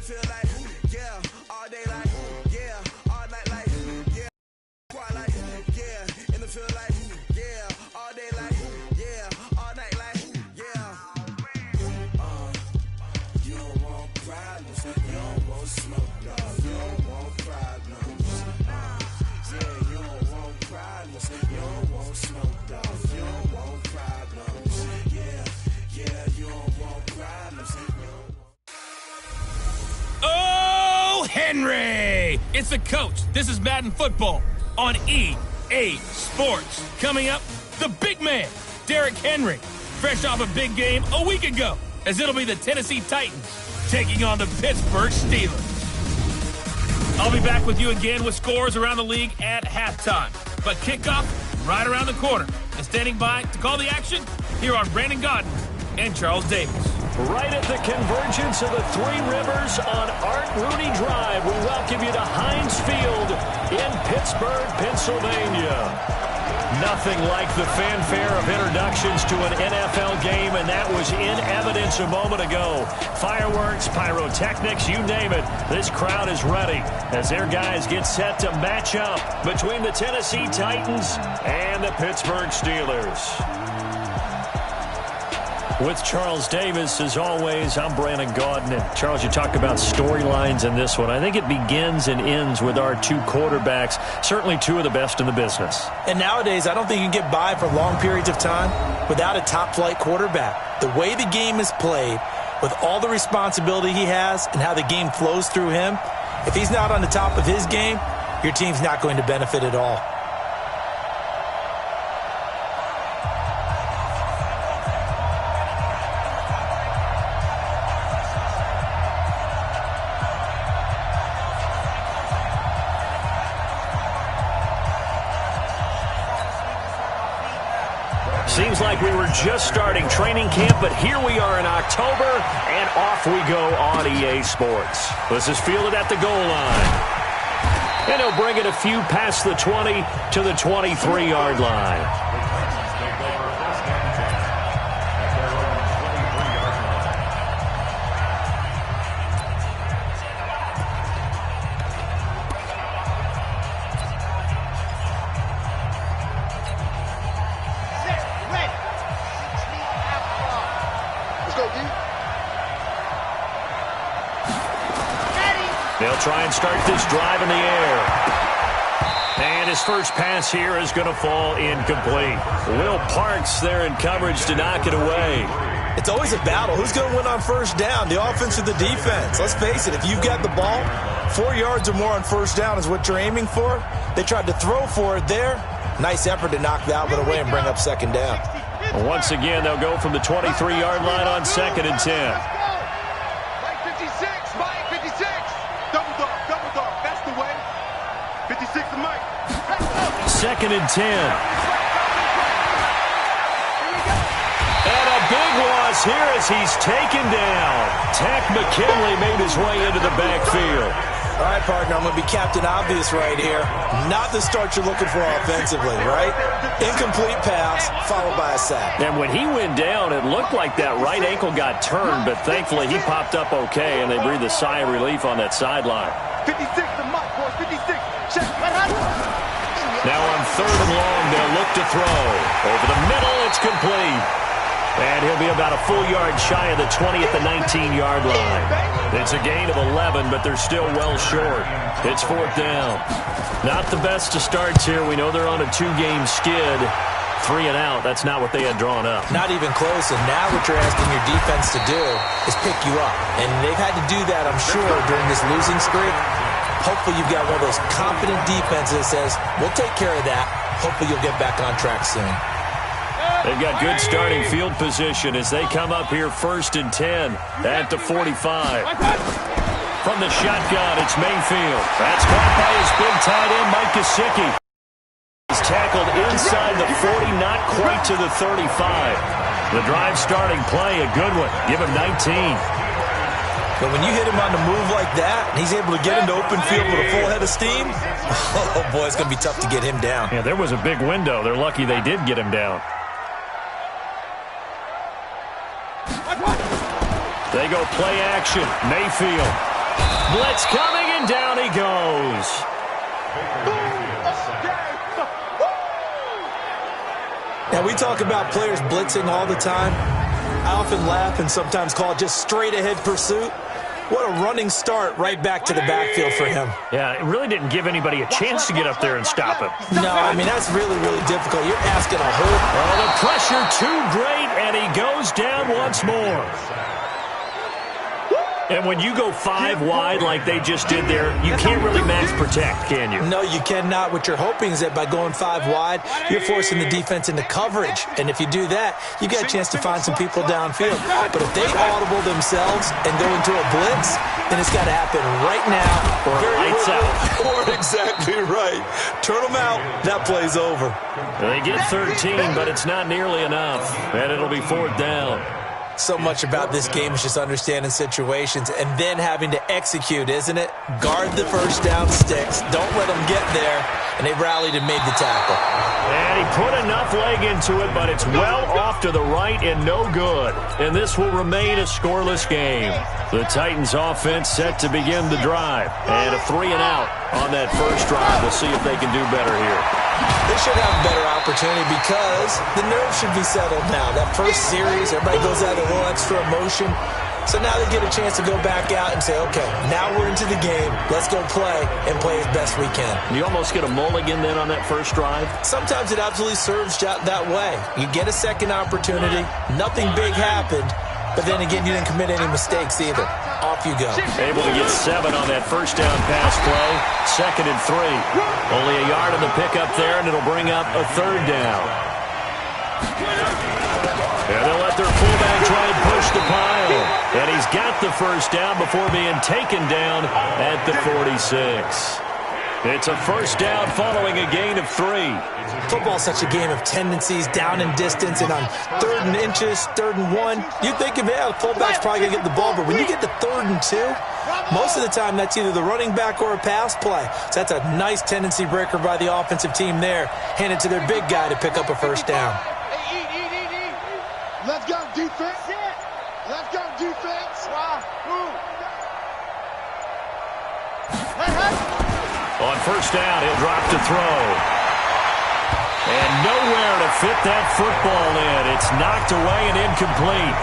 field like, yeah, all day like, yeah, all night like, yeah, quiet like, yeah, in the field like, yeah, all day like, yeah, all night like, yeah. You don't want problems, you don't want smoke, dog, you don't want problems. Yeah, you don't want problems, you don't want smoke, dog, you don't want problems. Yeah, you don't want problems. Oh, Henry! It's the coach. This is Madden Football on EA Sports. Coming up, the big man, Derrick Henry, fresh off a big game a week ago, as it'll be the Tennessee Titans taking on the Pittsburgh Steelers. I'll be back with you again with scores around the league at halftime. But kickoff right around the corner. And standing by to call the action, here are Brandon Gaudin and Charles Davis. Right at the convergence of the Three Rivers on Art Rooney Drive, we welcome you to Heinz Field in Pittsburgh, Pennsylvania. Nothing like the fanfare of introductions to an NFL game, and that was in evidence a moment ago. Fireworks, pyrotechnics, you name it. This crowd is ready as their guys get set to match up between the Tennessee Titans and the Pittsburgh Steelers. With Charles Davis, as always, I'm Brandon Gaudin. And Charles, you talk about storylines in this one. I think it begins and ends with our two quarterbacks, certainly two of the best in the business. And nowadays, I don't think you can get by for long periods of time without a top-flight quarterback. The way the game is played, with all the responsibility he has and how the game flows through him, if he's not on the top of his game, your team's not going to benefit at all. Seems like we were just starting training camp, but here we are in October, and off we go on EA Sports. This is fielded at the goal line. And he'll bring it a few past the 20 to the 23-yard line. They'll try and start this drive in the air. And his first pass here is going to fall incomplete. Will Parks there in coverage to knock it away. It's always a battle. Who's going to win on first down, the offense or the defense? Let's face it, if you've got the ball, 4 yards or more on first down is what you're aiming for. They tried to throw for it there. Nice effort to knock that one away and bring up second down. Once again, they'll go from the 23-yard line on 2nd and 10. Second and 10. And a big loss here as he's taken down. Tack McKinley made his way into the backfield. All right, partner, I'm going to be Captain Obvious right here. Not the start you're looking for offensively, right? Incomplete pass, followed by a sack. And when he went down, it looked like that right ankle got turned, but thankfully he popped up okay, and they breathed a sigh of relief on that sideline. 56 to Mike, boys, 56. Check. Now on 3rd and long, they'll look to throw. Over the middle, it's complete. And he'll be about a full yard shy of the 20 at the 19-yard line. It's a gain of 11, but they're still well short. It's 4th down. Not the best of starts here. We know they're on a 2-game skid. 3 and out, that's not what they had drawn up. Not even close, and now what you're asking your defense to do is pick you up. And they've had to do that, I'm sure, during this losing streak. Hopefully you've got one of those confident defenses that says, we'll take care of that. Hopefully you'll get back on track soon. They've got good starting field position as they come up here 1st and 10 at the 45. From the shotgun, it's Mayfield. That's caught by his big tight end, Mike Gesicki. He's tackled inside the 40, not quite to the 35. The drive starting play, a good one. Give him 19. But when you hit him on the move like that, and he's able to get into open field with a full head of steam, oh, boy, it's going to be tough to get him down. Yeah, there was a big window. They're lucky they did get him down. They go play action. Mayfield. blitz coming, and down he goes. Now, we talk about players blitzing all the time. I often laugh and sometimes call it just straight-ahead pursuit. What a running start right back to the backfield for him. Yeah, it really didn't give anybody a chance to get up there and stop him. No, I mean, that's really, really difficult. You're asking a whole... Oh, the pressure too great, and he goes down once more. And when you go 5 wide like they just did there, you can't really max protect, can you? No, you cannot. What you're hoping is that by going 5 wide, you're forcing the defense into coverage. And if you do that, you got a chance to find some people downfield. But if they audible themselves and go into a blitz, then it's got to happen right now. Or lights out. Or exactly right. Turn them out. That play's over. They get 13, but it's not nearly enough. And it'll be 4th down. So much about this game is just understanding situations and then having to execute, isn't it? Guard the first down sticks. Don't let them get there. And they rallied and made the tackle. And he put enough leg into it, but it's well off to the right and no good. And this will remain a scoreless game. The Titans offense set to begin the drive. And a 3-and-out on that first drive. We'll see if they can do better here. They should have a better opportunity because the nerves should be settled now. That first series, everybody goes out with a little extra emotion. So now they get a chance to go back out and say, okay, now we're into the game. Let's go play and play as best we can. You almost get a mulligan then on that first drive? Sometimes it absolutely serves that way. You get a second opportunity. Nothing big happened. But then again, you didn't commit any mistakes either. Off you go. Able to get 7 on that first down pass play. 2nd and 3. Only a yard on the pickup there, and it'll bring up a 3rd down. And they'll let their fullback try and push the pile. And he's got the first down before being taken down at the 46. It's a first down following a gain of 3. Football's such a game of tendencies, down in distance, and on 3rd and inches, 3rd and 1, you think, yeah, the fullback's probably going to get the ball, but when you get to 3rd and 2, most of the time that's either the running back or a pass play. So that's a nice tendency breaker by the offensive team there. Hand it to their big guy to pick up a first down. Let's go, defense. Let's go, defense. On first down, he'll drop to throw. And nowhere to fit that football in. It's knocked away and incomplete.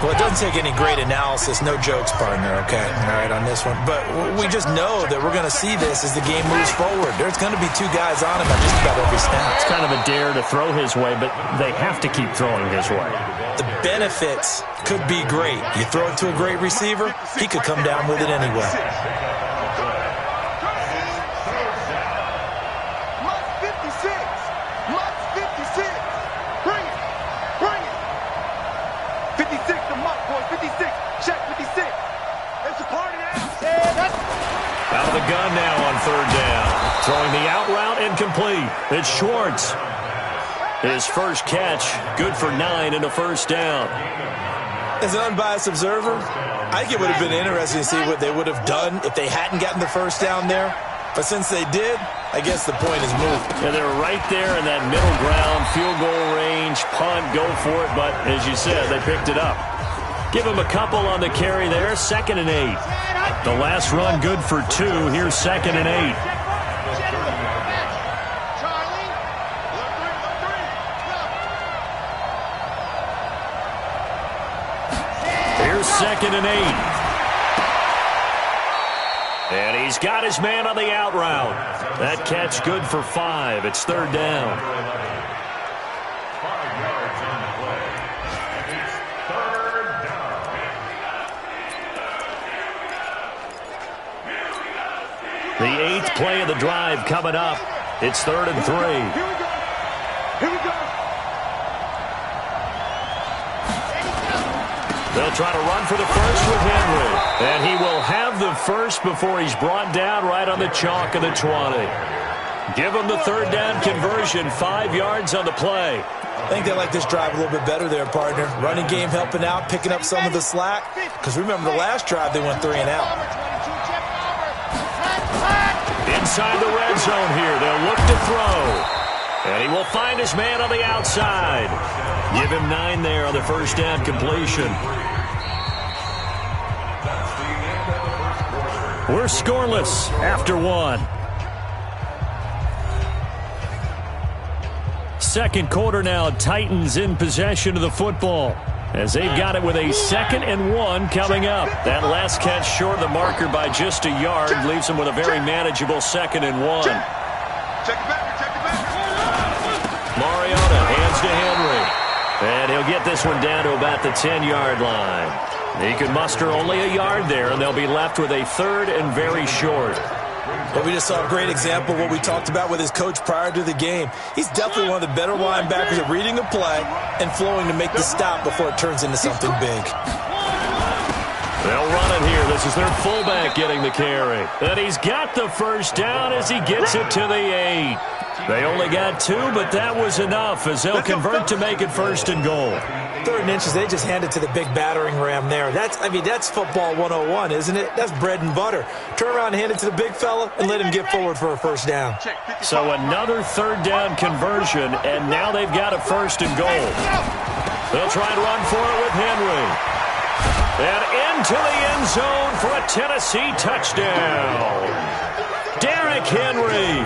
Well, it doesn't take any great analysis. No jokes, partner, okay? All right, on this one. But we just know that we're going to see this as the game moves forward. There's going to be 2 guys on him at just about every snap. It's kind of a dare to throw his way, but they have to keep throwing his way. The benefits could be great. You throw it to a great receiver, he could come down with it anyway. Out of the gun now on 3rd down. Throwing the out route incomplete. It's Schwartz. His first catch, good for 9 and a first down. As an unbiased observer, I think it would have been interesting to see what they would have done if they hadn't gotten the first down there. But since they did, I guess the point is moved. Yeah, they're right there in that middle ground, field goal range, punt, go for it. But as you said, they picked it up. Give him a couple on the carry there, 2nd and 8. The last run good for 2. Here's 2nd and 8. Here's 2nd and 8. And he's got his man on the out route. That catch good for 5. It's 3rd down. The 8th play of the drive coming up. It's 3rd and 3. Here we go. They'll try to run for the first with Henry. And he will have the first before he's brought down right on the chalk of the 20. Give him the 3rd down conversion, 5 yards on the play. I think they like this drive a little bit better there, partner. Running game helping out, picking up some of the slack. Because remember the last drive, they went 3 and out. Inside the red zone here, they'll look to throw. And he will find his man on the outside. Give him 9 there on the first down completion. We're scoreless after one. Second quarter now, Titans in possession of the football as they've got it with a 2nd and 1 coming up. That last catch short of the marker by just a yard leaves them with a very manageable 2nd and 1. Mariota hands to Henry. And he'll get this one down to about the 10-yard line. He could muster only a yard there, and they'll be left with a 3rd and very short. Well, we just saw a great example of what we talked about with his coach prior to the game. He's definitely one of the better linebackers at reading a play and flowing to make the stop before it turns into something big. They'll run it here. This is their fullback getting the carry. And he's got the first down as he gets it to the 8. They only got 2, but that was enough as they'll convert to make it 1st and goal. 3rd and inches, they just handed to the big battering ram there. That's football 101, isn't it? That's bread and butter. Turn around and hand it to the big fella and let him get forward for a 1st down. So another 3rd down conversion, and now they've got a 1st and goal. They'll try and run for it with Henry. And into the end zone for a Tennessee touchdown. Derrick Henry.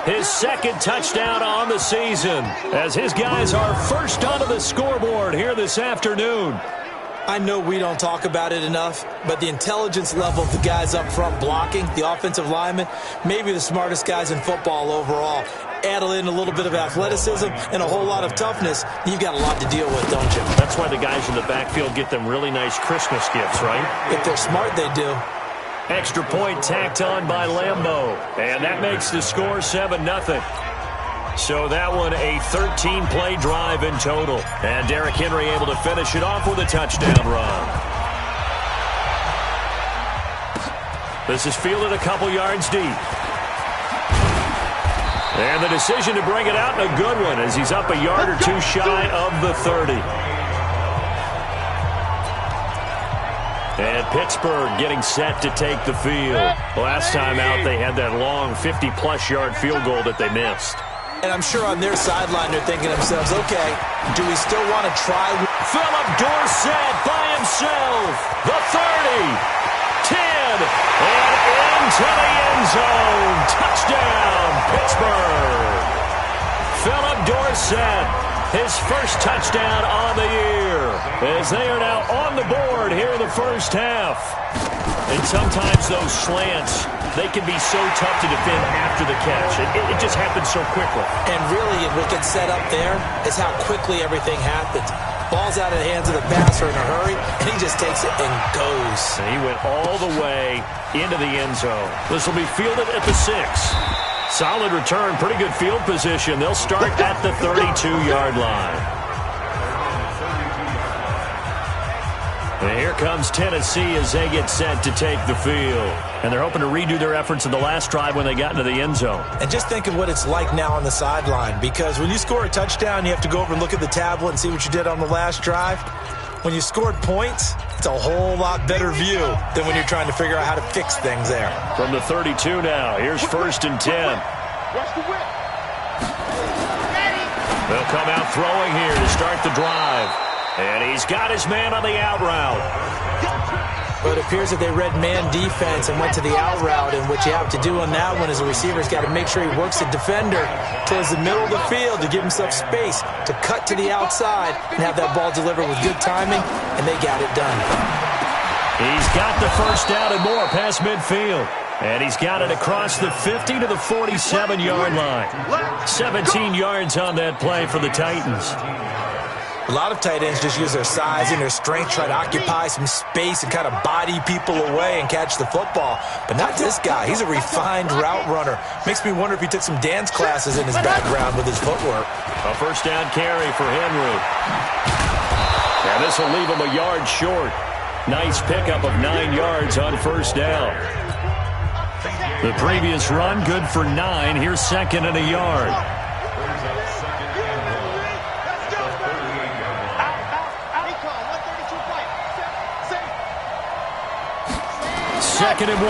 His 2nd touchdown on the season as his guys are first onto the scoreboard here this afternoon. I know we don't talk about it enough, but the intelligence level of the guys up front blocking, the offensive linemen, maybe the smartest guys in football overall. Add in a little bit of athleticism and a whole lot of toughness, you've got a lot to deal with, don't you? That's why the guys in the backfield get them really nice Christmas gifts, right? If they're smart, they do. Extra point tacked on by Lambeau. And that makes the score 7-0. So that one a 13-play drive in total. And Derrick Henry able to finish it off with a touchdown run. This is fielded a couple yards deep. And the decision to bring it out, a good one, as he's up a yard or 2 shy of the 30. And Pittsburgh getting set to take the field. Last time out, they had that long 50-plus yard field goal that they missed. And I'm sure on their sideline they're thinking to themselves, okay, do we still want to try? Philip Dorsett by himself. The 30, 10, and into the end zone. Touchdown, Pittsburgh. Philip Dorsett, his first touchdown on the year, as they are now on the board here in the first half. And sometimes those slants, they can be so tough to defend after the catch. It just happens so quickly. And really, what gets set up there is how quickly everything happens. Ball's out of the hands of the passer in a hurry, and he just takes it and goes. And he went all the way into the end zone. This will be fielded at the 6. Solid return, pretty good field position. They'll start at the 32-yard line. And here comes Tennessee as they get set to take the field. And they're hoping to redo their efforts in the last drive when they got into the end zone. And just think of what it's like now on the sideline, because when you score a touchdown, you have to go over and look at the tablet and see what you did on the last drive. When you scored points, it's a whole lot better view than when you're trying to figure out how to fix things there. From the 32 now, here's 1st and 10. They'll come out throwing here to start the drive. And he's got his man on the out route. But it appears that they read man defense and went to the out route, and what you have to do on that one is a receiver's got to make sure he works the defender towards the middle of the field to give himself space to cut to the outside and have that ball delivered with good timing, and they got it done. He's got the first down and more past midfield. And he's got it across the 50 to the 47-yard line. 17 yards on that play for the Titans. A lot of tight ends just use their size and their strength, try to occupy some space and kind of body people away and catch the football. But not this guy. He's a refined route runner. Makes me wonder if he took some dance classes in his background with his footwork. A first down carry for Henry. And this will leave him a yard short. Nice pickup of 9 yards on first down. The previous run, good for 9. Here's 2nd and a yard. Second and 1.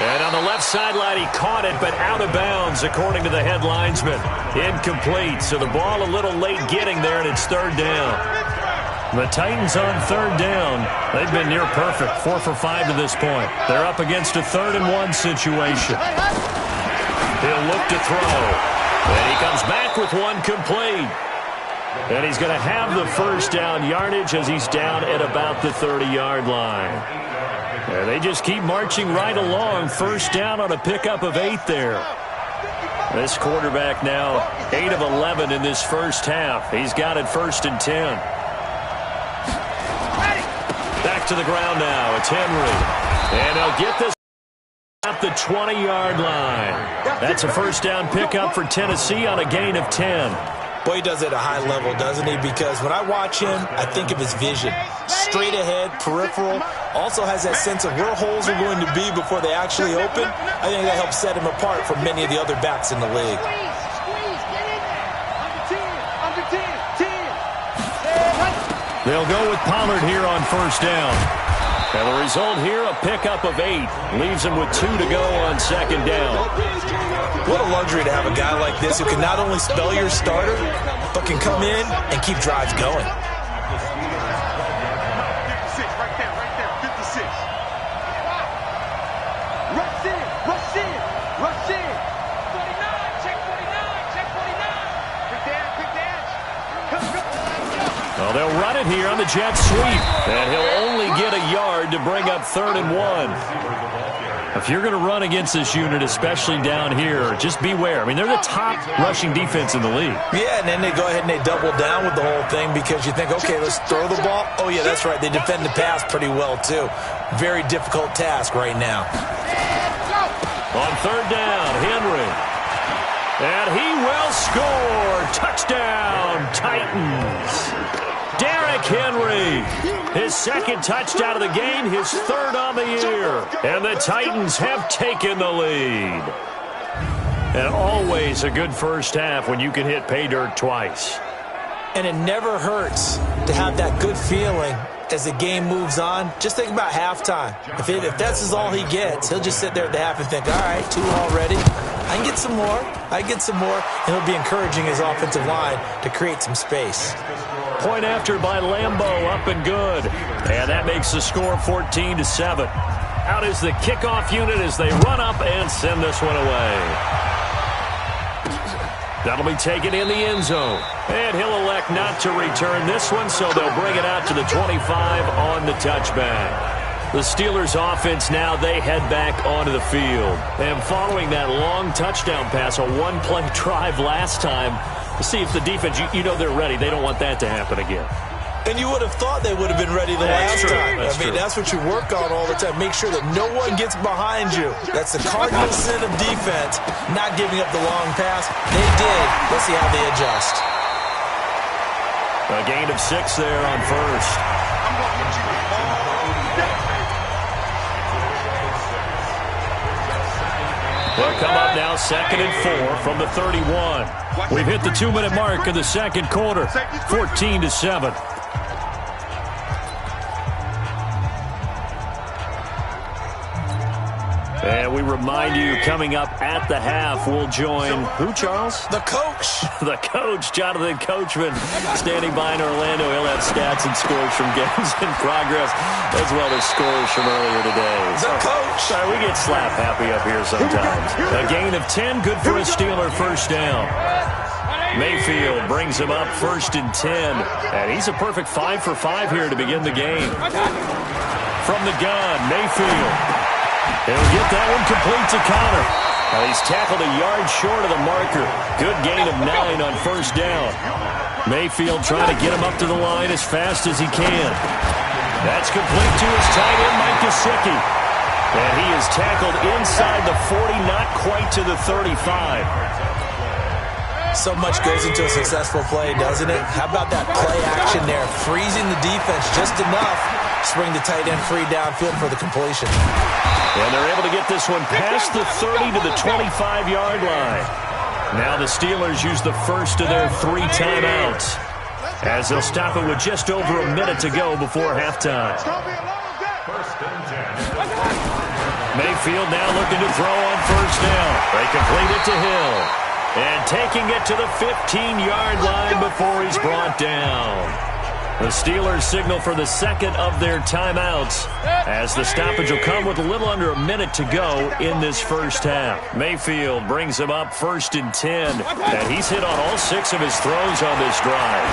And on the left sideline, he caught it, but out of bounds, according to the head linesman. Incomplete, so the ball a little late getting there, and it's 3rd down. The Titans on third down. They've been near perfect, 4 for 5 to this point. They're up against a 3rd-and-1 situation. He'll look to throw. And he comes back with one complete. And he's going to have the first down yardage as he's down at about the 30-yard line. And they just keep marching right along. First down on a pickup of 8 there. This quarterback now 8 of 11 in this first half. He's got it 1st and 10. Back to the ground now. It's Henry. And he'll get this at the 20-yard line. That's a first down pickup for Tennessee on a gain of 10. Boy, he does it at a high level, doesn't he? Because when I watch him, I think of his vision. Straight ahead, peripheral. Also has that sense of where holes are going to be before they actually open. I think that helps set him apart from many of the other backs in the league. They'll go with Pollard here on first down. And the result here, a pickup of 8. Leaves him with 2 to go on second down. What a luxury to have a guy like this who can not only spell your starter, but can come in and keep drives going. 56, right there, 56. Rush in, rush in, rush in. 49, check 49, check 49. Quick dash. Come. Well, they'll run it here on the jet sweep. And he'll only get a yard to bring up 3rd and 1. If you're going to run against this unit, especially down here, just beware. I mean, they're the top rushing defense in the league. Yeah, and then they go ahead and they double down with the whole thing because you think, okay, let's throw the ball. Oh, yeah, that's right. They defend the pass pretty well, too. Very difficult task right now. On third down, Henry. And he will score. Touchdown, Titans. Derrick Henry, his 2nd touchdown of the game, his 3rd on the year. And the Titans have taken the lead. And always a good first half when you can hit pay dirt twice. And it never hurts to have that good feeling as the game moves on. Just think about halftime. If that's all he gets, he'll just sit there at the half and think, all right, 2 already. I can get some more. And he'll be encouraging his offensive line to create some space. Point after by Lambeau, up and good. And that makes the score 14-7. Out is the kickoff unit as they run up and send this one away. That'll be taken in the end zone. And he'll elect not to return this one, so they'll bring it out to the 25 on the touchback. The Steelers offense now, they head back onto the field. And following that long touchdown pass, a one-play drive last time, to see if the defense, you know they're ready. They don't want that to happen again. And you would have thought they would have been ready the last time. That's what you work on all the time. Make sure that no one gets behind you. That's the cardinal sin of defense, not giving up the long pass. They did. Let's see how they adjust. A gain of 6 there on first. I'm going to hit you all day. They'll come up now 2nd and 4 from the 31. We've hit the 2-minute mark of the second quarter, 14-7. And we remind you, coming up at the half, we'll join who, Charles? The coach. The coach, Jonathan Coachman, standing by in Orlando. He'll have stats and scores from games in progress, as well as scores from earlier today. The coach. Sorry, we get slap happy up here sometimes. A gain of 10, good for a Steeler first down. Mayfield brings him up 1st and 10. And he's a perfect 5 for 5 here to begin the game. From the gun, Mayfield. He'll get that one complete to Connor. He's tackled a yard short of the marker. Good gain of 9 on first down. Mayfield trying to get him up to the line as fast as he can. That's complete to his tight end, Mike Gesicki. And he is tackled inside the 40, not quite to the 35. So much goes into a successful play, doesn't it? How about that play action there? Freezing the defense just enough to bring the tight end free downfield for the completion. And they're able to get this one past the 30 to the 25-yard line. Now the Steelers use the first of their 3 timeouts, as they'll stop it with just over a minute to go before halftime. Mayfield now looking to throw on first down. They complete it to Hill. And taking it to the 15-yard line before he's brought down. The Steelers signal for the second of their timeouts as the stoppage will come with a little under a minute to go in this first half. Mayfield brings him up 1st and 10, and he's hit on all 6 of his throws on this drive.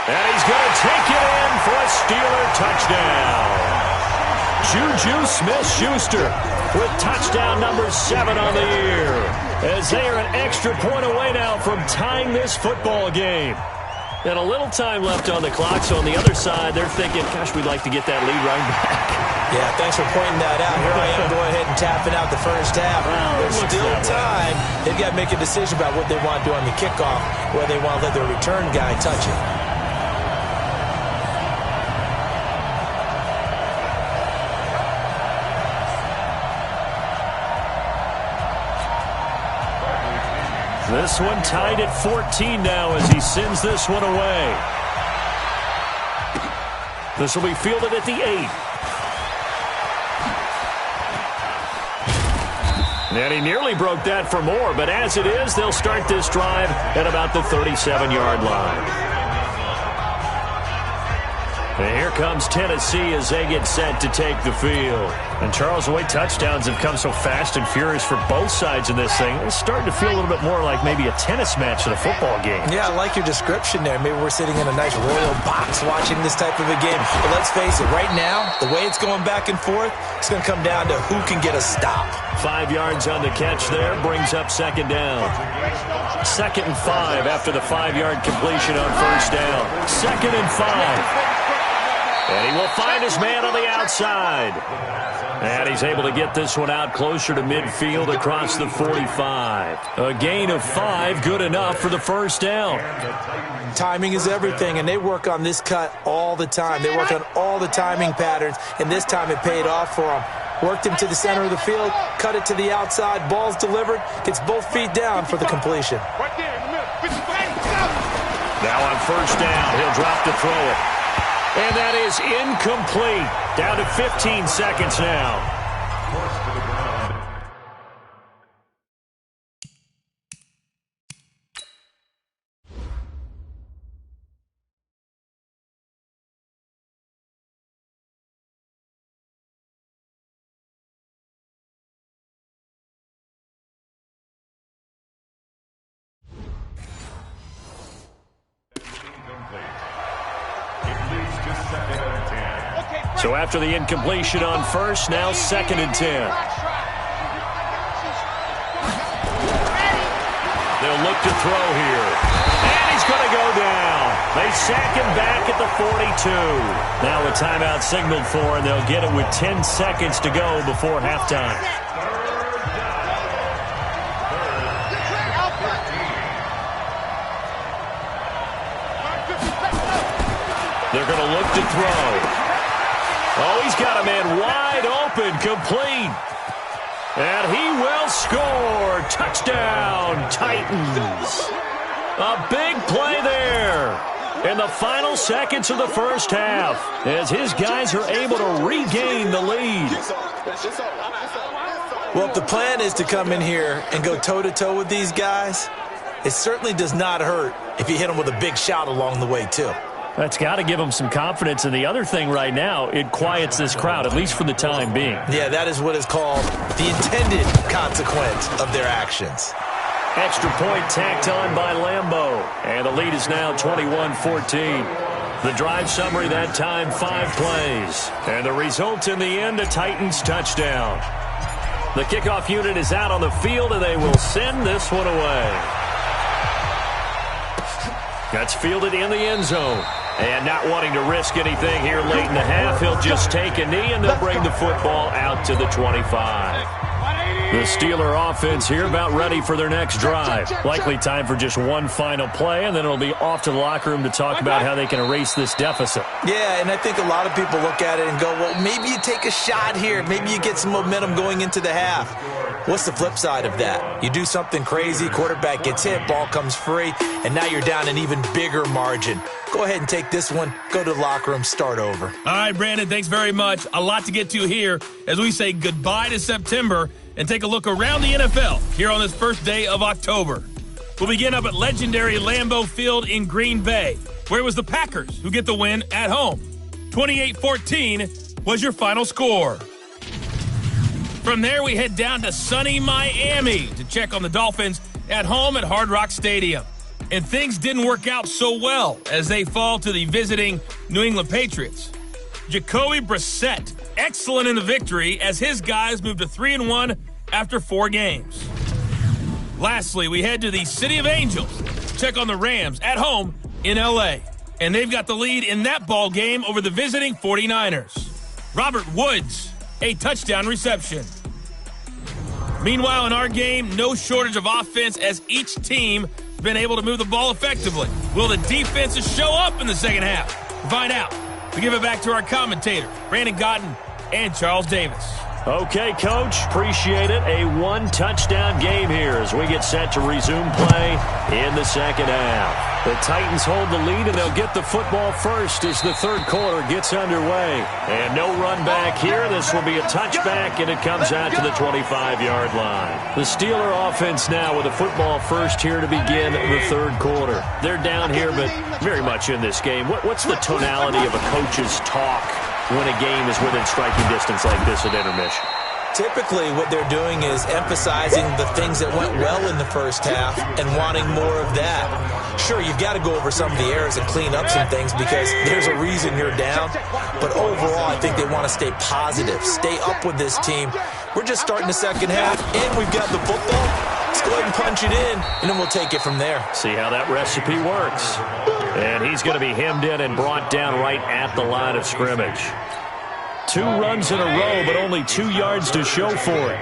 And he's going to take it in for a Steeler touchdown. Juju Smith-Schuster with touchdown number 7 on the year, as they are an extra point away now from tying this football game. And a little time left on the clock, so on the other side, they're thinking, gosh, we'd like to get that lead right back. Yeah, thanks for pointing that out. Here I am going ahead and tapping out the first half. There's still time. They've got to make a decision about what they want to do on the kickoff, whether they want to let their return guy touch it. This one tied at 14 now as he sends this one away. This will be fielded at the 8. And he nearly broke that for more, but as it is, they'll start this drive at about the 37-yard line. And here comes Tennessee as they get set to take the field. And Charles, the way touchdowns have come so fast and furious for both sides in this thing, it's starting to feel a little bit more like maybe a tennis match than a football game. Yeah, I like your description there. Maybe we're sitting in a nice royal box watching this type of a game. But let's face it, right now, the way it's going back and forth, it's going to come down to who can get a stop. 5 yards on the catch there, brings up 2nd down. 2nd and 5 after the 5-yard completion on 1st down. 2nd and 5. And he will find his man on the outside. And he's able to get this one out closer to midfield across the 45. A gain of 5, good enough for the 1st down. Timing is everything, and they work on this cut all the time. They work on all the timing patterns, and this time it paid off for them. Worked him to the center of the field, cut it to the outside, ball's delivered, gets both feet down for the completion. Now on 1st down, he'll drop to throw it. And that is incomplete. Down to 15 seconds now. So after the incompletion on 1st, now 2nd and 10. They'll look to throw here. And he's going to go down. They sack him back at the 42. Now a timeout signaled for, and they'll get it with 10 seconds to go before halftime. They're going to look to throw. Oh, he's got a man wide open, complete. And he will score. Touchdown, Titans. A big play there in the final seconds of the 1st half as his guys are able to regain the lead. Well, if the plan is to come in here and go toe-to-toe with these guys, it certainly does not hurt if you hit them with a big shot along the way, too. That's got to give them some confidence. And the other thing right now, it quiets this crowd, at least for the time being. Yeah, that is what is called the intended consequence of their actions. Extra point tacked on by Lambeau. And the lead is now 21-14. The drive summary that time, 5 plays. And the result in the end, a Titans touchdown. The kickoff unit is out on the field, and they will send this one away. That's fielded in the end zone. And not wanting to risk anything here late in the half, he'll just take a knee, and they'll bring the football out to the 25. The Steeler offense here about ready for their next drive. Likely time for just one final play, and then it'll be off to the locker room to talk about how they can erase this deficit. Yeah, and I think a lot of people look at it and go, well, maybe you take a shot here. Maybe you get some momentum going into the half. What's the flip side of that? You do something crazy, quarterback gets hit, ball comes free, and now you're down an even bigger margin. Go ahead and take this one, go to the locker room, start over. All right, Brandon, thanks very much. A lot to get to here as we say goodbye to September and take a look around the NFL here on this first day of October. We'll begin up at legendary Lambeau Field in Green Bay. where it was the Packers who get the win at home. 28-14 was your final score. From there, we head down to sunny Miami to check on the Dolphins at home at Hard Rock Stadium. And things didn't work out so well as they fall to the visiting New England Patriots. Jacoby Brissett, excellent in the victory as his guys moved to 3-1 after 4 games. Lastly, we head to the City of Angels to check on the Rams at home in L.A. And they've got the lead in that ball game over the visiting 49ers. Robert Woods, a touchdown reception. Meanwhile, in our game, no shortage of offense as each team has been able to move the ball effectively. Will the defenses show up in the second half? Find out. We give it back to our commentator, Brandon Gotten and Charles Davis. Okay, Coach, appreciate it. A one-touchdown game here as we get set to resume play in the second half. The Titans hold the lead, and they'll get the football first as the third quarter gets underway. And no run back here. This will be a touchback, and it comes out to the 25-yard line. The Steeler offense now with the football first here to begin the third quarter. They're down here, but very much in this game. What's the tonality of a coach's talk when a game is within striking distance like this at intermission? Typically, what they're doing is emphasizing the things that went well in the first half and wanting more of that. Sure, you've got to go over some of the errors and clean up some things because there's a reason you're down. But overall, I think they want to stay positive, stay up with this team. We're just starting the second half, and we've got the football. Let's go ahead and punch it in, and then we'll take it from there. See how that recipe works. And he's going to be hemmed in and brought down right at the line of scrimmage. 2 runs in a row, but only 2 yards to show for it.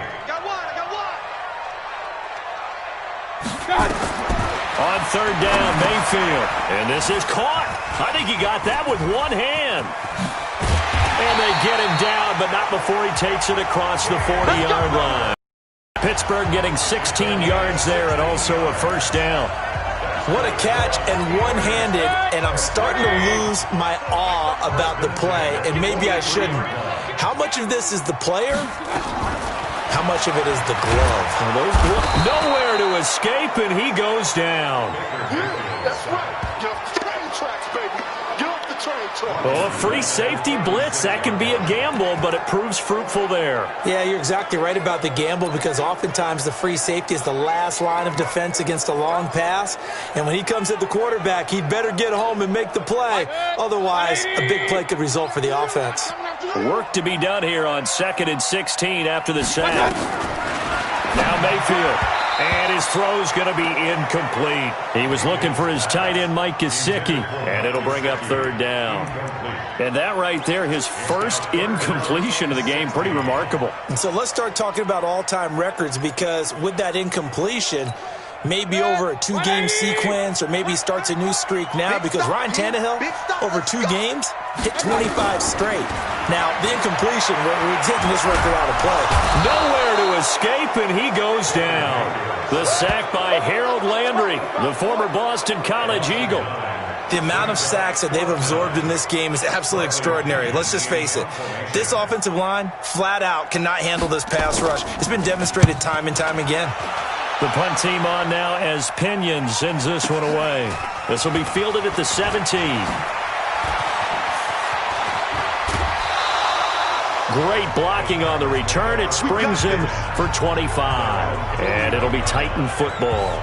On third down, Mayfield. And this is caught. I think he got that with one hand. And they get him down, but not before he takes it across the 40-yard line. Pittsburgh getting 16 yards there and also a first down. What a catch, and one-handed, and I'm starting to lose my awe about the play, and maybe I shouldn't. How much of this is the player? How much of it is the glove? Nowhere to escape, and he goes down. Yeah, that's right. Get off the train tracks, baby. Get off the train tracks. Oh, a free safety blitz. That can be a gamble, but it proves fruitful there. Yeah, you're exactly right about the gamble because oftentimes the free safety is the last line of defense against a long pass. And when he comes at the quarterback, he'd better get home and make the play. Otherwise, a big play could result for the offense. Work to be done here on 2nd and 16 after the sack. Now Mayfield. And his throw's going to be incomplete. He was looking for his tight end, Mike Gesicki, and it'll bring up third down. And that right there, his first incompletion of the game, pretty remarkable. And so let's start talking about all-time records because with that incompletion, maybe over a 2-game sequence or maybe he starts a new streak now because Ryan Tannehill, over 2 games, hit 25 straight. Now, the incompletion, we're taking this record out of play. Nowhere to escape, and he goes down. The sack by Harold Landry, the former Boston College Eagle. The amount of sacks that they've absorbed in this game is absolutely extraordinary. Let's just face it. This offensive line, flat out, cannot handle this pass rush. It's been demonstrated time and time again. The punt team on now as Pinion sends this one away. This will be fielded at the 17. Great blocking on the return. It springs him for 25. And it'll be Titan football.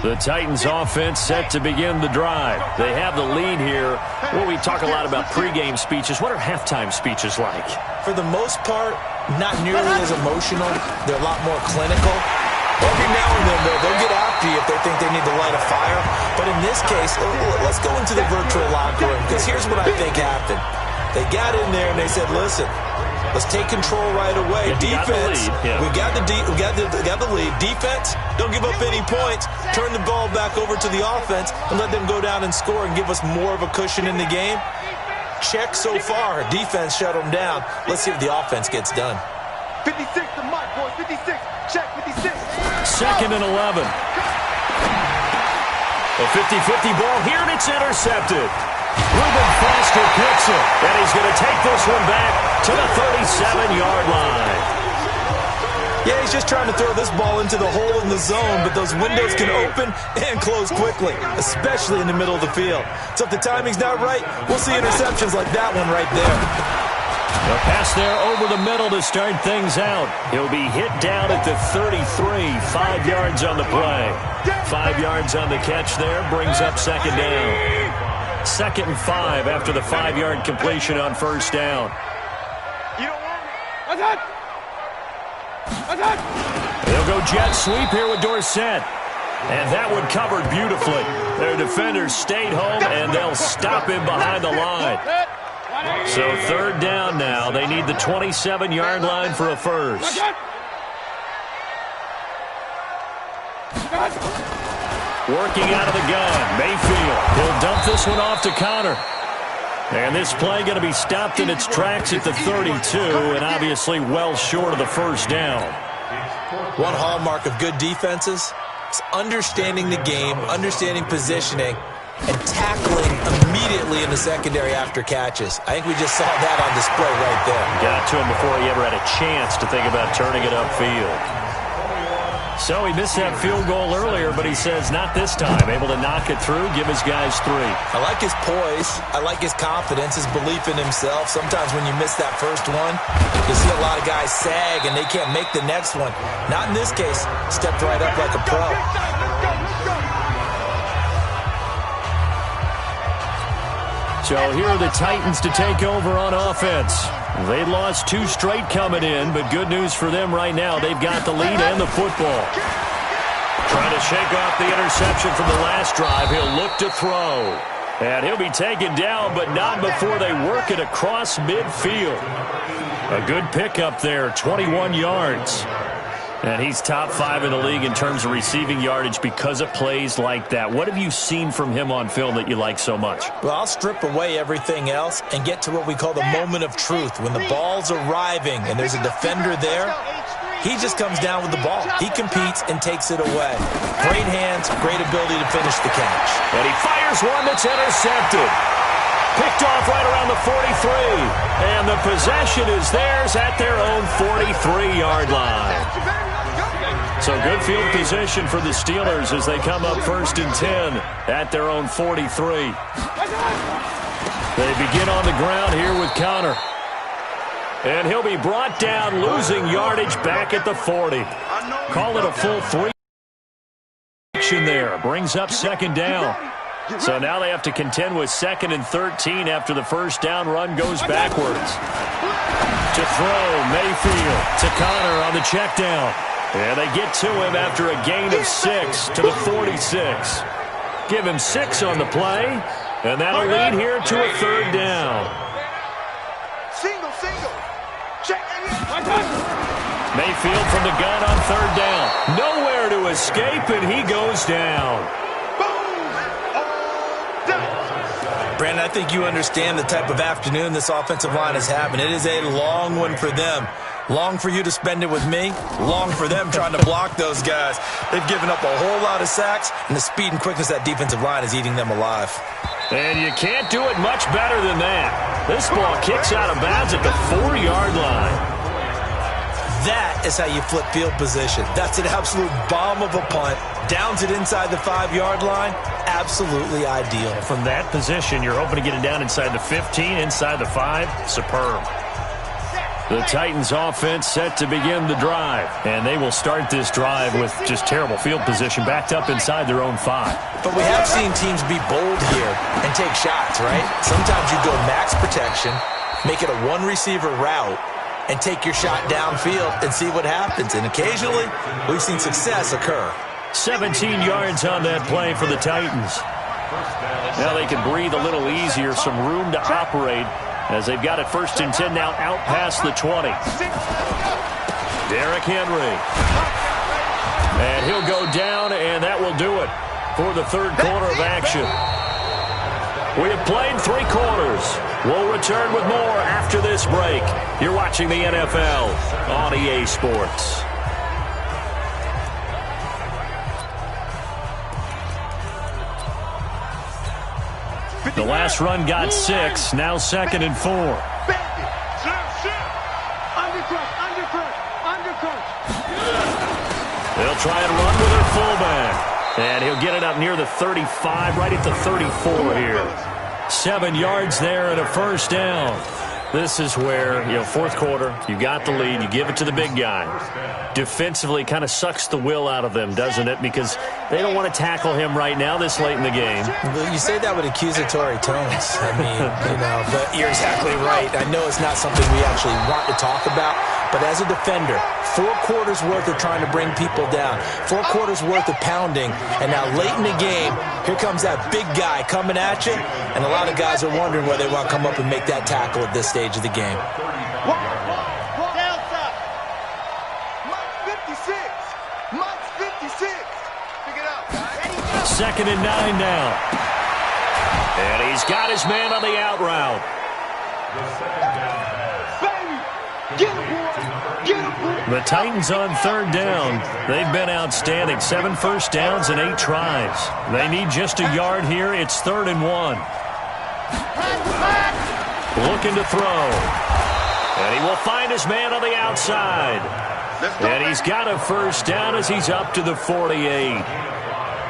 The Titans offense set to begin the drive. They have the lead here. Well, we talk a lot about pregame speeches. What are halftime speeches like? For the most part, not nearly as emotional. They're a lot more clinical. Every now and then, though, they'll get after you if they think they need to light a fire. But in this case, let's go into the virtual locker room because here's what I think happened. They got in there and they said, listen, let's take control right away. Defense, we got the lead. Defense, don't give up any points. Turn the ball back over to the offense and let them go down and score and give us more of a cushion in the game. Check so far. Defense shut them down. Let's see if the offense gets done. 56 to Mike, boys. 56. Check 56. 2nd and 11. A 50-50 ball here, and it's intercepted. Reuben Foster picks it, and he's going to take this one back to the 37-yard line. Yeah, he's just trying to throw this ball into the hole in the zone, but those windows can open and close quickly, especially in the middle of the field. So if the timing's not right, we'll see interceptions like that one right there. A pass there over the middle to start things out. He'll be hit down at the 33, 5 yards on the play. 5 yards on the catch there, brings up second down. 2nd and 5 after the 5-yard completion on first down. They'll go jet sweep here with Dorsett. And that one covered beautifully. Their defenders stayed home, and they'll stop him behind the line. So 3rd down now. They need the 27-yard line for a first. Working out of the gun, Mayfield. He'll dump this one off to Connor. And this play going to be stopped in its tracks at the 32, and obviously well short of the first down. One hallmark of good defenses is understanding the game, understanding positioning, and tackling immediately in the secondary after catches. I think we just saw that on display right there. Got to him before he ever had a chance to think about turning it upfield. So he missed that field goal earlier, but he says not this time. Able to knock it through, give his guys 3. I like his poise. I like his confidence, his belief in himself. Sometimes when you miss that first one, you see a lot of guys sag and they can't make the next one. Not in this case. Stepped right up like a pro. So here are the Titans to take over on offense. They lost 2 straight coming in, but good news for them right now. They've got the lead and the football. Trying to shake off the interception from the last drive. He'll look to throw. And he'll be taken down, but not before they work it across midfield. A good pickup there, 21 yards. And he's top 5 in the league in terms of receiving yardage because of plays like that. What have you seen from him on film that you like so much? Well, I'll strip away everything else and get to what we call the moment of truth. When the ball's arriving and there's a defender there, he just comes down with the ball. He competes and takes it away. Great hands, great ability to finish the catch. And he fires one that's intercepted. Picked off right around the 43. And the possession is theirs at their own 43-yard line. So good field position for the Steelers as they come up 1st and 10 at their own 43. They begin on the ground here with Connor. And he'll be brought down, losing yardage back at the 40. Call it a full 3 action there. Brings up 2nd down. So now they have to contend with 2nd and 13 after the first down run goes backwards. To throw, Mayfield to Connor on the check down. And they get to him after a gain of 6 to the 46. Give him 6 on the play, and that'll lead here to a 3rd down. Single. Check. Mayfield from the gun on 3rd down. Nowhere to escape, and he goes down. Brandon, I think you understand the type of afternoon this offensive line is having. It is a long one for them. Long for you to spend it with me. Long for them trying to block those guys. They've given up a whole lot of sacks, and the speed and quickness of that defensive line is eating them alive. And you can't do it much better than that. This ball kicks out of bounds at the 4-yard line. That is how you flip field position. That's an absolute bomb of a punt. Downs it inside the 5-yard line. Absolutely ideal. From that position, you're hoping to get it down inside the 15, inside the 5. Superb. The Titans offense set to begin the drive, and they will start this drive with just terrible field position backed up inside their own 5. But we have seen teams be bold here and take shots, right? Sometimes you go max protection, make it a 1-receiver route, and take your shot downfield and see what happens. And occasionally, we've seen success occur. 17 yards on that play for the Titans. Now they can breathe a little easier, some room to operate as they've got it 1st and 10 now out past the 20. Derrick Henry. And he'll go down, and that will do it for the 3rd quarter of action. We have played 3 quarters. We'll return with more after this break. You're watching the NFL on EA Sports. The last run got 6, now 2nd and 4. They'll try and run with their fullback. And he'll get it up near the 35, right at the 34 here. 7 yards there and a first down. This is where, fourth quarter, you got the lead, you give it to the big guy. Defensively kind of sucks the will out of them, doesn't it? Because they don't want to tackle him right now this late in the game. Well, you say that with accusatory tones. I mean, but you're exactly right. I know it's not something we actually want to talk about, but as a defender, 4 quarters worth of trying to bring people down, 4 quarters worth of pounding, and now late in the game, here comes that big guy coming at you, and a lot of guys are wondering whether they want to come up and make that tackle at this stage of the game. Second and 9 now. And he's got his man on the out route. The Titans on 3rd down. They've been outstanding. 7 first downs and 8 tries. They need just a yard here. It's 3rd and 1. Looking to throw. And he will find his man on the outside. And he's got a first down as he's up to the 48.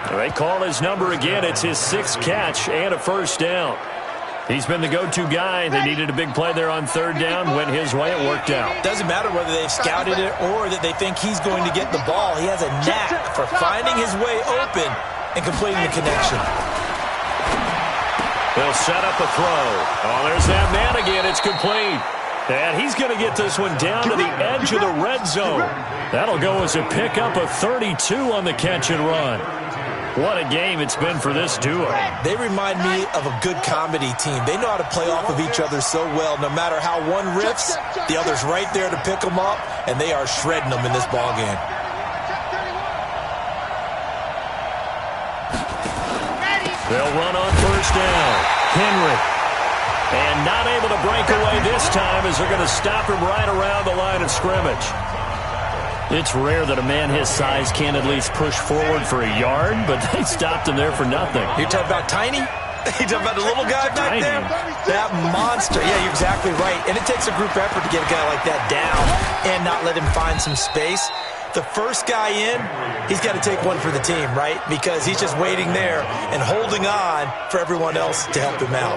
They call his number again. It's his 6th catch and a first down. He's been the go-to guy. They needed a big play there on 3rd down. Went his way. It worked out. Doesn't matter whether they've scouted it or that they think he's going to get the ball. He has a knack for finding his way open and completing the connection. They'll set up a throw. Oh, there's that man again. It's complete. And he's going to get this one down to the edge of the red zone. That'll go as a pickup of 32 on the catch and run. What a game it's been for this duo. They remind me of a good comedy team. They know how to play off of each other so well. No matter how one riffs, the other's right there to pick them up, and they are shredding them in this ballgame. They'll run on first down. Henry. And not able to break away this time as they're going to stop him right around the line of scrimmage. It's rare that a man his size can at least push forward for a yard, but they stopped him there for nothing. You're talking about Tiny? You're talking about the little guy back Tiny. there? That monster. Yeah, you're exactly right. And it takes a group effort to get a guy like that down and not let him find some space. The first guy in, he's got to take one for the team, right? Because he's just waiting there and holding on for everyone else to help him out.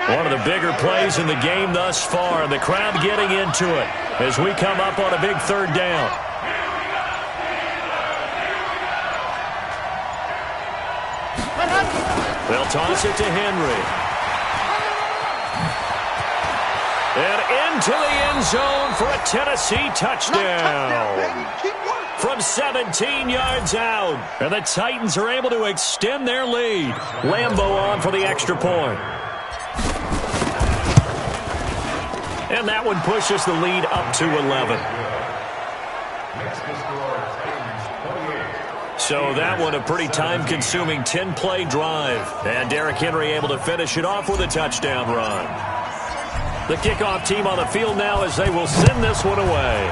One of the bigger plays in the game thus far. The crowd getting into it as we come up on a big 3rd down. They'll toss it to Henry. And into the end zone for a Tennessee touchdown. From 17 yards out. And the Titans are able to extend their lead. Lambeau on for the extra point. And that one pushes the lead up to 11. So that one a pretty time-consuming 10-play drive. And Derrick Henry able to finish it off with a touchdown run. The kickoff team on the field now as they will send this one away.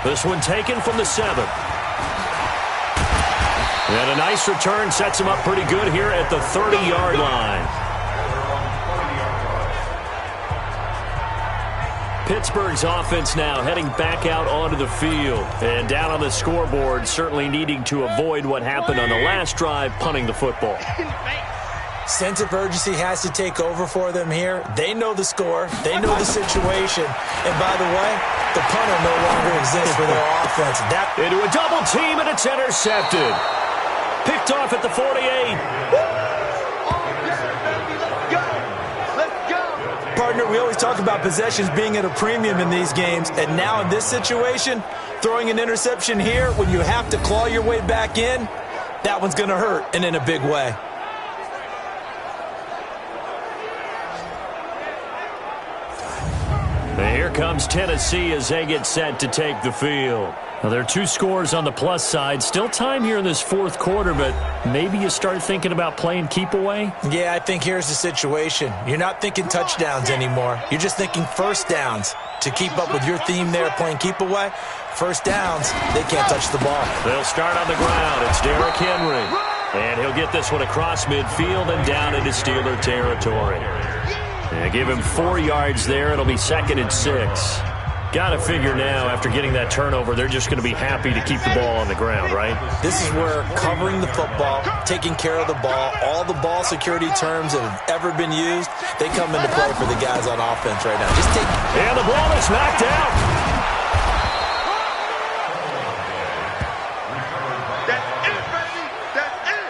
This one taken from the 7. And a nice return sets him up pretty good here at the 30-yard line. Pittsburgh's offense now heading back out onto the field. And down on the scoreboard, certainly needing to avoid what happened on the last drive, punting the football. Sense of urgency has to take over for them here. They know the score. They know the situation. And by the way, the punter no longer exists for their offense. Into a double team, and it's intercepted. Picked off at the 48. Partner, we always talk about possessions being at a premium in these games, and now in this situation, throwing an interception here when you have to claw your way back in, that one's going to hurt, and in a big way. And here comes Tennessee as they get set to take the field. Now, there are 2 scores on the plus side. Still time here in this 4th quarter, but maybe you start thinking about playing keep away? Yeah, I think here's the situation. You're not thinking touchdowns anymore. You're just thinking first downs. To keep up with your theme there, playing keep away, first downs, they can't touch the ball. They'll start on the ground. It's Derrick Henry. And he'll get this one across midfield and down into Steeler territory. And give him 4 yards there. It'll be 2nd and 6. Got to figure now, after getting that turnover, they're just going to be happy to keep the ball on the ground, right? This is where covering the football, taking care of the ball, all the ball security terms that have ever been used, they come into play for the guys on offense right now. Just take. And the ball is knocked out. That's it, baby. That's it.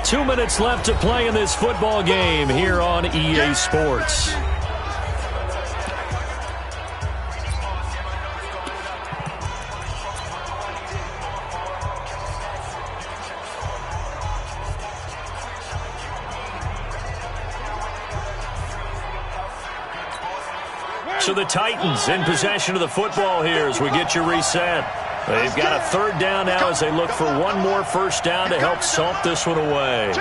2 minutes left to play in this football game here on EA Sports. So the Titans in possession of the football here as we get you reset. They've got a 3rd down now as they look for one more first down to help salt this one away.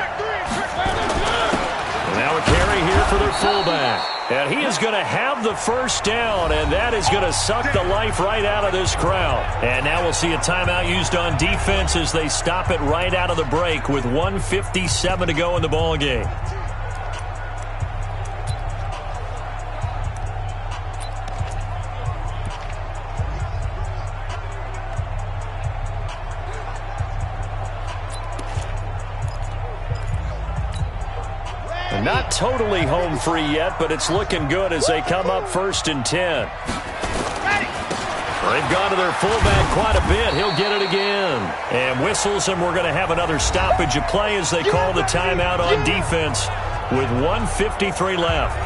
Now a carry here for their fullback. And he is going to have the first down, and that is going to suck the life right out of this crowd. And now we'll see a timeout used on defense as they stop it right out of the break with 1:57 to go in the ball game. Not totally home free yet, but it's looking good as they come up 1st and 10. They've gone to their fullback quite a bit. He'll get it again. And whistles, and we're going to have another stoppage of play as they call the timeout on defense with 1:53 left.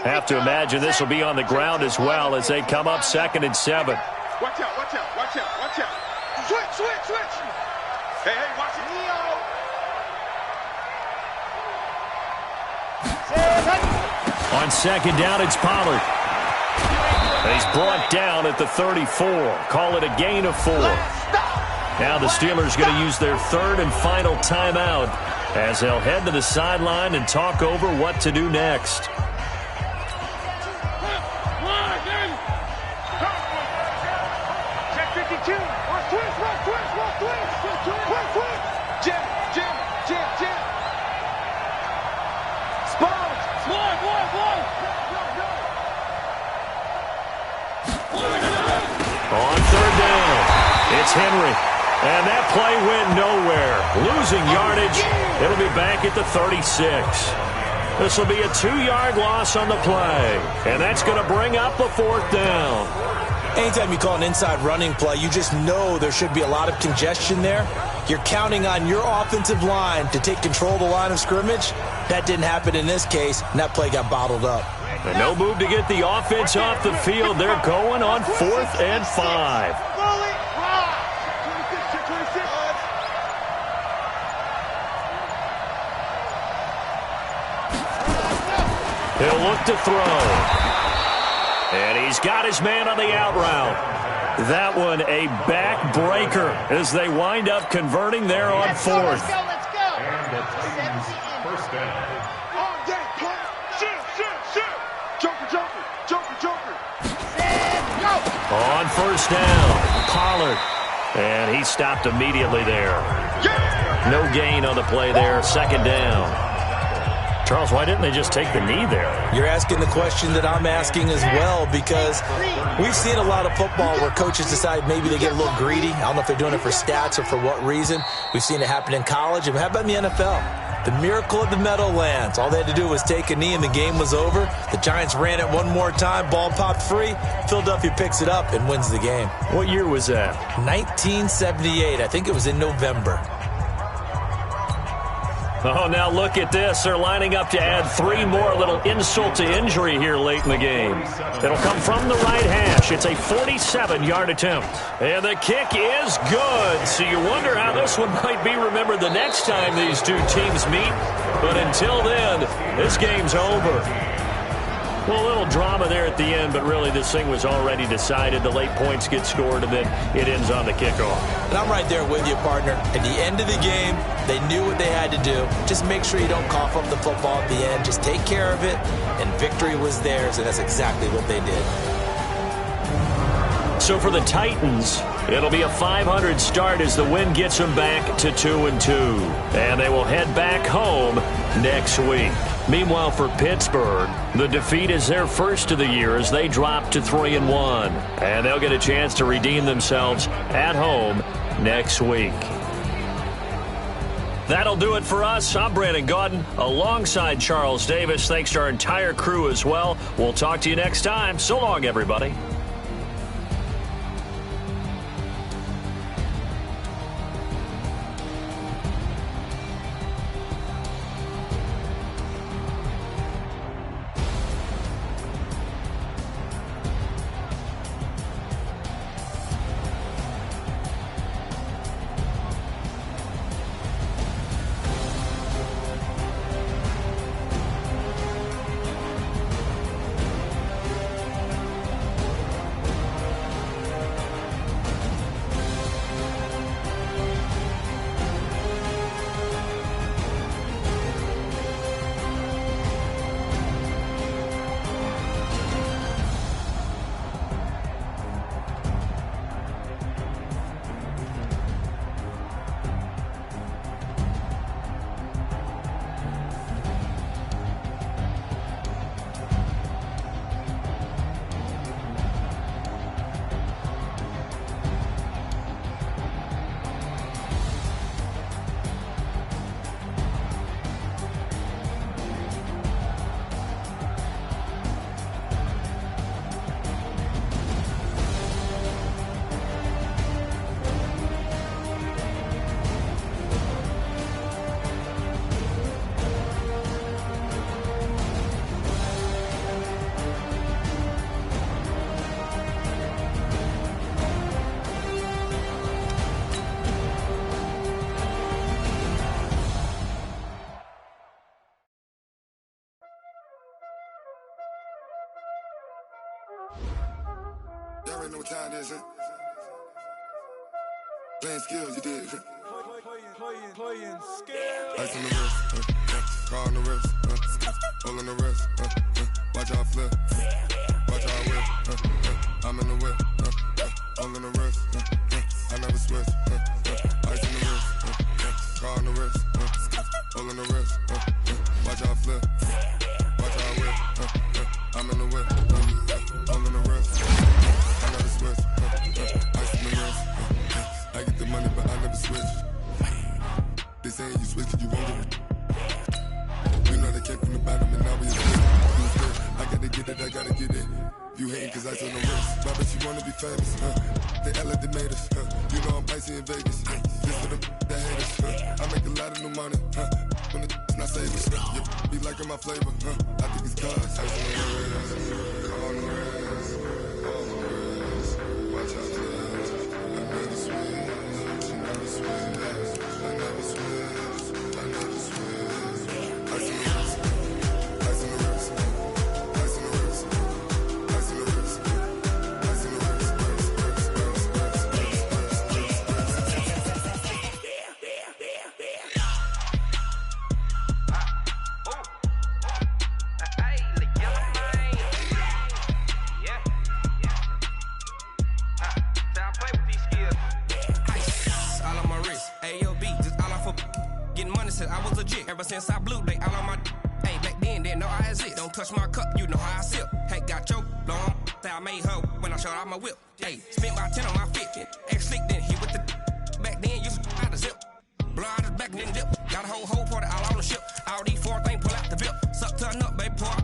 Have to imagine this will be on the ground as well as they come up 2nd and 7. Watch out, watch out, watch out, watch out. Switch, switch, switch. Hey, hey, watch it. On 2nd down, it's Pollard. He's brought down at the 34. Call it a gain of 4. Now the Steelers going to use their 3rd and final timeout as they'll head to the sideline and talk over what to do next. On 3rd down, it's Henry. And that play went nowhere. Losing yardage. It'll be back at the 36. This will be a 2-yard loss on the play. And that's going to bring up a 4th down. Anytime you call an inside running play, you just know there should be a lot of congestion there. You're counting on your offensive line to take control of the line of scrimmage. That didn't happen in this case, and that play got bottled up. And no move to get the offense off the field. They're going on 4th and 5. He'll look to throw. And he's got his man on the out route. That one a backbreaker as they wind up converting there on 4th. Let's go. And the Titans first down. Joker, joker, joker, joker. First down, Pollard. And he stopped immediately there. No gain on the play there. Second down. Charles, why didn't they just take the knee there? You're asking the question that I'm asking as well, because we've seen a lot of football where coaches decide maybe they get a little greedy. I don't know if they're doing it for stats or for what reason. We've seen it happen in college. And how about in the NFL? The miracle of the Meadowlands. All they had to do was take a knee and the game was over. The Giants ran it one more time. Ball popped free. Philadelphia picks it up and wins the game. What year was that? 1978. I think it was in November. Oh, now look at this. They're lining up to add 3 more. A little insult to injury here late in the game. It'll come from the right hash. It's a 47-yard attempt. And the kick is good. So you wonder how this one might be remembered the next time these two teams meet. But until then, this game's over. Well, a little drama there at the end, but really this thing was already decided. The late points get scored, and then it ends on the kickoff. And I'm right there with you, partner. At the end of the game, they knew what they had to do. Just make sure you don't cough up the football at the end. Just take care of it, and victory was theirs, and that's exactly what they did. So for the Titans, it'll be a 500 start as the win gets them back to 2-2. And they will head back home next week. Meanwhile, for Pittsburgh, the defeat is their first of the year as they drop to 3-1. And they'll get a chance to redeem themselves at home next week. That'll do it for us. I'm Brandon Gaudin alongside Charles Davis. Thanks to our entire crew as well. We'll talk to you next time. So long, everybody. Y'all already know what time it is, huh? Playing skills, you did. Playing skills. Ice on the wrist, car on the wrist, hole on the wrist, watch how I flip, watch how I whip, I'm in the whip, hole in the wrist, I never switch, ice on the wrist, car on the wrist, hole in the wrist, watch how I flip, watch how I whip, I'm in the whip, hole in the wrist, I never switch, ice on the wrist, I get the money but I never switch. They saying you switch cause you won't get it. You know they came from the bottom and now we in the good. I gotta get it, I gotta get it. You hating cause I on the wrist. Why bet you wanna be famous, They act like they made us, You know I'm icy in Vegas, Just for them that hate us, I make a lot of new money, When it's not savings, Be liking my flavor, I think it's cause I on the wrist, on the wrist, on the wrist. Watch out, I never switch, she never switch. I never switch, I never switch. Ice in the wrist, ice in the wrist, ice in the wrist, ice in the wrist, ice in the wrist, shit. Ever since I blew, they all on my hey, back then, didn't know I exist. Don't touch my cup, you know how I sip. Hey, got choked, long. Say I made her when I showed out my whip. Hey, spent about 10 on my 50. Ex-slick, then hit with the back then, used to out the zip. Blow out his back, then dip. Got a whole party all on the ship. All these four things pull out the bip. Suck to a nut, baby, pour